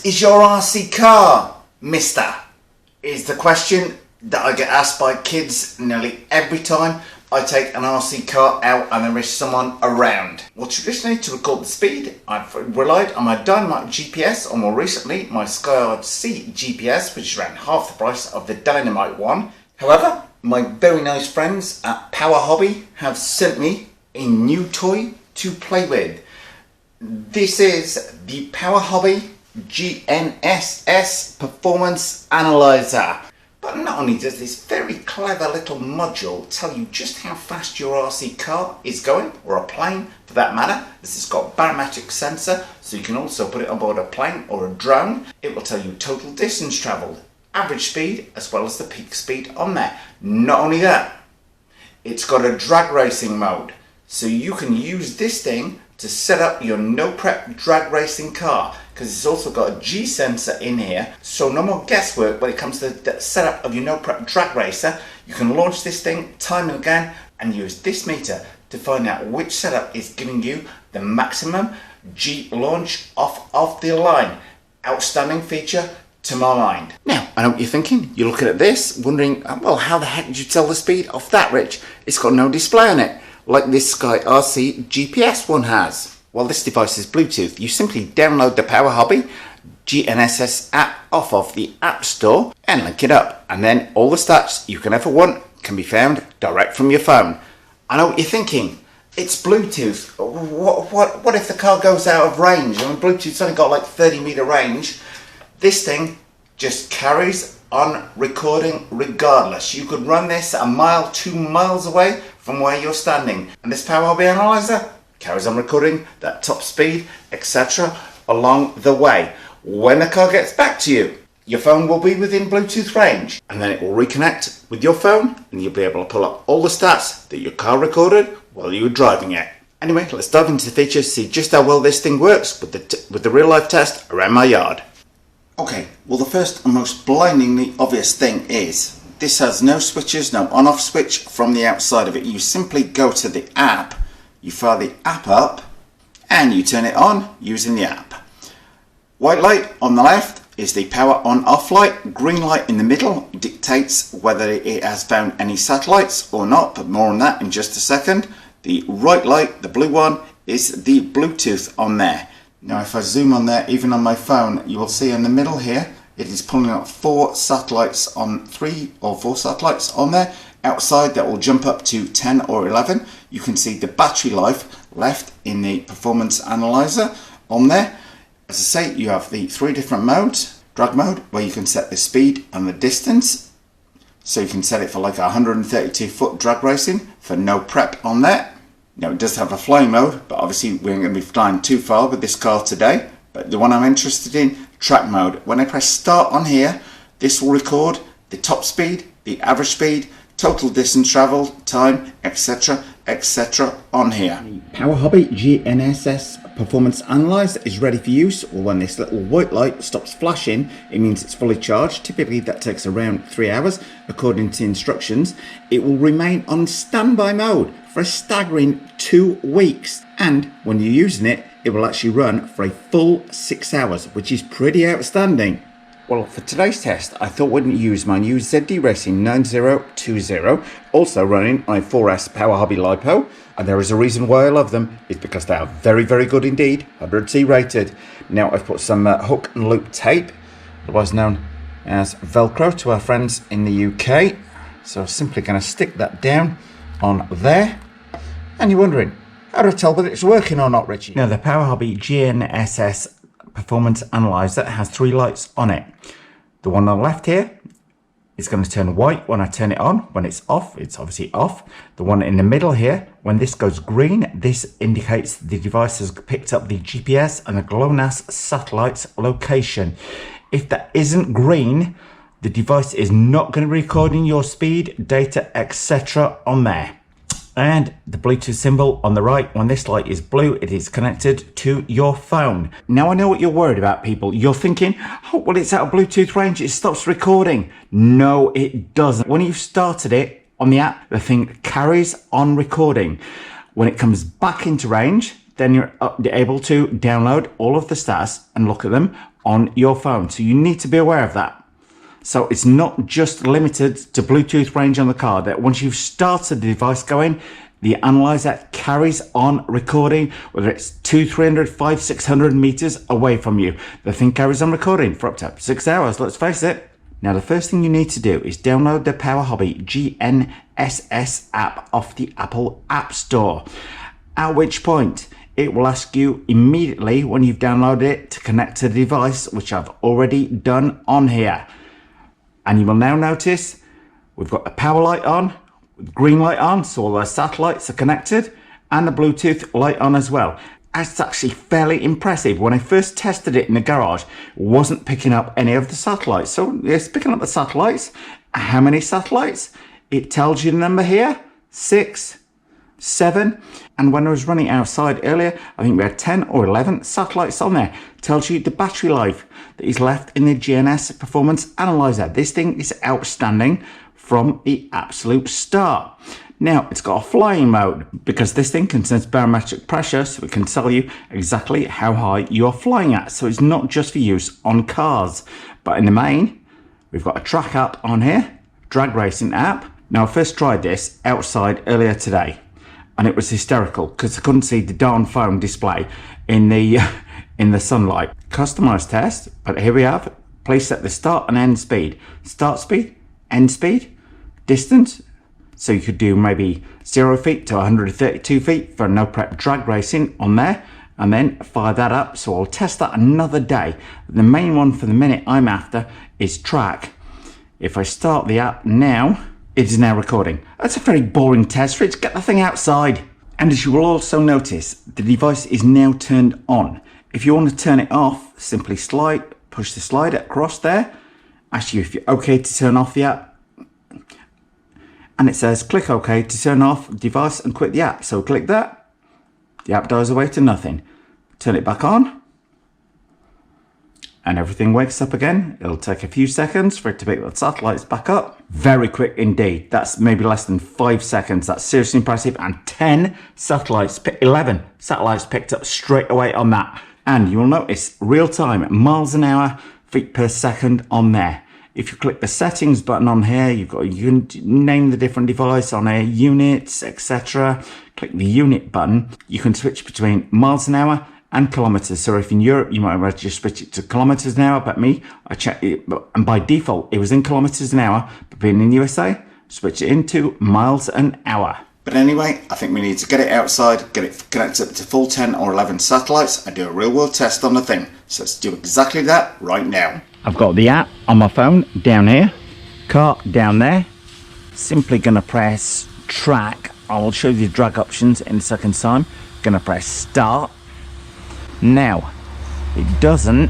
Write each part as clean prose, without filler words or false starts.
is your RC car, mister? Is the question that I get asked by kids nearly every time I take an RC car out and there is someone around. Well, traditionally, to record the speed, I've relied on my Dynamite GPS, or more recently, my Skyard C GPS, which is around half the price of the Dynamite one. However, my very nice friends at Power Hobby have sent me a new toy to play with. This is the Power Hobby GNSS Performance Analyzer. But not only does this very clever little module tell you just how fast your RC car is going, or a plane for that matter. This has got a barometric sensor, so you can also put it on board a plane or a drone. It will tell you total distance travelled, average speed, as well as the peak speed on there. Not only that, it's got a drag racing mode, so you can use this thing to set up your no prep drag racing car, because it's also got a G sensor in here, so no more guesswork when it comes to the setup of your no prep drag racer. You can launch this thing time and again and use this meter to find out which setup is giving you the maximum G launch off of the line. Outstanding feature to my mind. Now, I know what you're thinking. You're looking at this, wondering, well, how the heck did you tell the speed off that, Rich? It's got no display on it, like this Sky RC GPS one has. Well, this device is Bluetooth. You simply download the Power Hobby GNSS app off of the App Store and link it up, and then all the stats you can ever want can be found direct from your phone. I know what you're thinking. It's Bluetooth. What if the car goes out of range? I mean, Bluetooth's only got like 30-meter range. This thing just carries on recording regardless. You could run this a mile, 2 miles away from where you're standing, and this Power Hobby Analyzer carries on recording that top speed, etc. along the way. When the car gets back to you, your phone will be within Bluetooth range, and then it will reconnect with your phone, and you'll be able to pull up all the stats that your car recorded while you were driving it. Anyway, let's dive into the features, see just how well this thing works with the real life test around my yard. Okay, well, the first and most blindingly obvious thing is this has no switches, no on-off switch from the outside of it. You simply go to the app, you fire the app up, and you turn it on using the app. White light on the left is the power on-off light. Green light in the middle dictates whether it has found any satellites or not, but more on that in just a second. The right light, the blue one, is the Bluetooth on there. Now if I zoom on there, even on my phone, you will see in the middle here, it is pulling up 3 or 4 satellites on there. Outside that will jump up to 10 or 11. You can see the battery life left in the performance analyzer on there. As I say, you have the 3 different modes. Drag mode, where you can set the speed and the distance. So you can set it for like 132 foot drag racing for no prep on there. Now it does have a flying mode, but obviously we ain't going to be flying too far with this car today. But the one I'm interested in, track mode. When I press start on here, this will record the top speed, the average speed, total distance travelled, time, etc, etc on here. The Power Hobby GNSS Performance Analyzer is ready for use. Or when this little white light stops flashing, it means it's fully charged. Typically that takes around 3 hours according to instructions. It will remain on standby mode for a staggering 2 weeks, and when you're using it, it will actually run for a full 6 hours, which is pretty outstanding. Well, for today's test, I thought we'd use my new ZD Racing 9020, also running on a 4S Power Hobby LiPo, and there is a reason why I love them. It's because they are very, very good indeed, 100C rated. Now I've put some hook and loop tape, otherwise known as Velcro, to our friends in the UK. So I'm simply going to stick that down on there. And you're wondering, how do I tell whether it's working or not, Richie? Now the Power Hobby GNSS Performance Analyzer has 3 lights on it. The one on the left here is going to turn white when I turn it on. When it's off, it's obviously off. The one in the middle here, when this goes green, this indicates the device has picked up the GPS and the GLONASS satellite's location. If that isn't green, the device is not going to be recording your speed, data, etc. on there. And the Bluetooth symbol on the right, when this light is blue, it is connected to your phone. Now I know what you're worried about, people. You're thinking, oh, well, it's out of Bluetooth range, it stops recording. No, it doesn't. When you've started it on the app, the thing carries on recording. When it comes back into range, then you're able to download all of the stats and look at them on your phone. So you need to be aware of that. So it's not just limited to Bluetooth range on the car, that once you've started the device going, the analyzer carries on recording, whether it's 200, 300, 500, 600 meters away from you. The thing carries on recording for up to 6 hours, let's face it. Now the first thing you need to do is download the Power Hobby GNSS app off the Apple App Store. At which point, it will ask you immediately when you've downloaded it to connect to the device, which I've already done on here. And you will now notice we've got the power light on, with green light on, so all the satellites are connected, and the Bluetooth light on as well. It's actually fairly impressive. When I first tested it in the garage, it wasn't picking up any of the satellites. So it's picking up the satellites. How many satellites? It tells you the number here, 6, 7. And when I was running outside earlier, I think we had 10 or 11 satellites on there. It tells you the battery life that is left in the GNSS performance analyzer. This thing is outstanding from the absolute start. Now, it's got a flying mode because this thing can sense barometric pressure, so it can tell you exactly how high you're flying at. So it's not just for use on cars. But in the main, we've got a track app on here, drag racing app. Now, I first tried this outside earlier today, and it was hysterical because I couldn't see the darn phone display in the sunlight. Customized test, but here we have. Please set the start and end speed. Start speed, end speed, distance. So you could do maybe 0 feet to 132 feet for no prep drag racing on there, and then fire that up. So I'll test that another day. The main one for the minute I'm after is track. If I start the app now, it is now recording. That's a very boring test for it to get the thing outside. And as you will also notice, the device is now turned on. If you want to turn it off, simply push the slider across there, ask you if you're okay to turn off the app, and it says click OK to turn off the device and quit the app. So click that, the app dies away to nothing. Turn it back on, and everything wakes up again. It'll take a few seconds for it to pick the satellites back up. Very quick indeed. That's maybe less than 5 seconds. That's seriously impressive. And 11 satellites picked up straight away on that. And you will notice real time, miles an hour, feet per second on there. If you click the settings button on here, you can name the different device on here, units, etc. Click the unit button. You can switch between miles an hour and kilometers. So if in Europe, you might have just switch it to kilometers an hour. But me, I checked it, and by default, it was in kilometers an hour. But being in USA, switch it into miles an hour. But anyway, I think we need to get it outside, get it connected to full 10 or 11 satellites, and do a real world test on the thing. So let's do exactly that right now. I've got the app on my phone down here, car down there. Simply going to press track. I will show you the drag options in a second time. Going to press start. Now, it doesn't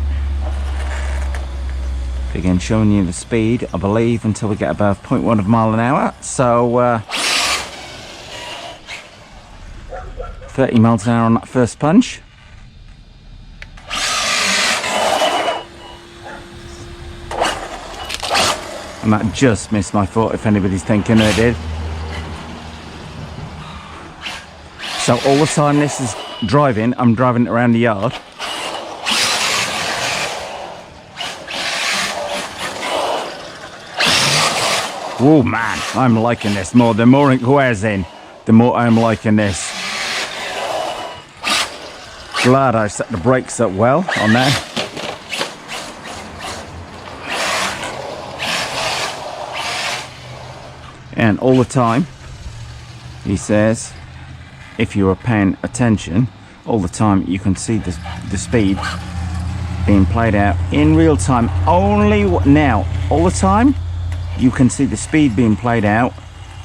begin showing you the speed, I believe, until we get above 0.1 of a mile an hour. So 30 miles an hour on that first punch. And that just missed my foot, if anybody's thinking it did. So all the time this is driving, I'm driving it around the yard. Oh man, I'm liking this more. The more it wears in, the more I'm liking this. Glad I set the brakes up well on there. And all the time, he says, if you are paying attention, all the time you can see the speed being played out in real time. Only now, all the time, you can see the speed being played out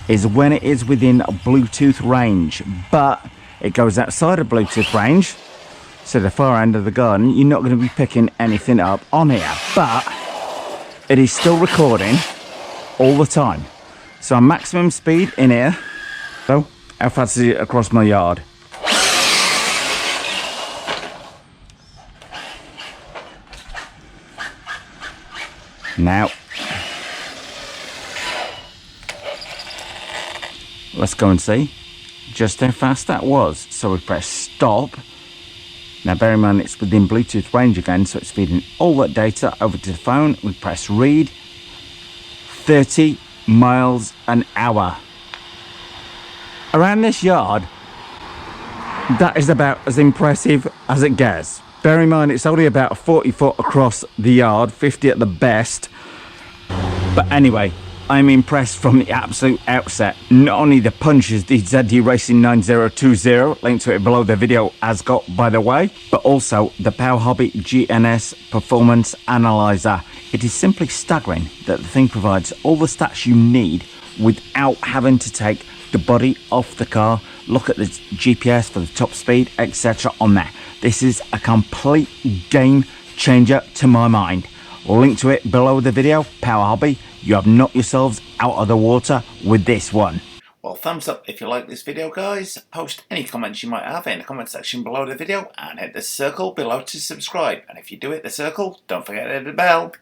is when it is within a Bluetooth range. But it goes outside of Bluetooth range, so the far end of the garden, you're not going to be picking anything up on here. But it is still recording all the time. So maximum speed in here. So how fast is it across my yard? Now let's go and see just how fast that was. So we press stop Now bear in mind it's within Bluetooth range again, so it's feeding all that data over to the phone. We press read, 30 miles an hour. Around this yard, that is about as impressive as it gets. Bear in mind it's only about 40 foot across the yard, 50 at the best. But anyway, I'm impressed from the absolute outset. Not only the punches the ZD Racing 9020, link to it below the video, has got, by the way, but also the Power Hobby GNSS Performance Analyzer. It is simply staggering that the thing provides all the stats you need without having to take the body off the car. Look at the GPS for the top speed, etc. on there. This is a complete game changer to my mind. Link to it below the video. Power Hobby, you have knocked yourselves out of the water with this one. Well, thumbs up if you like this video, guys. Post any comments you might have in the comment section below the video and hit the circle below to subscribe. And if you do hit the circle, don't forget to hit the bell.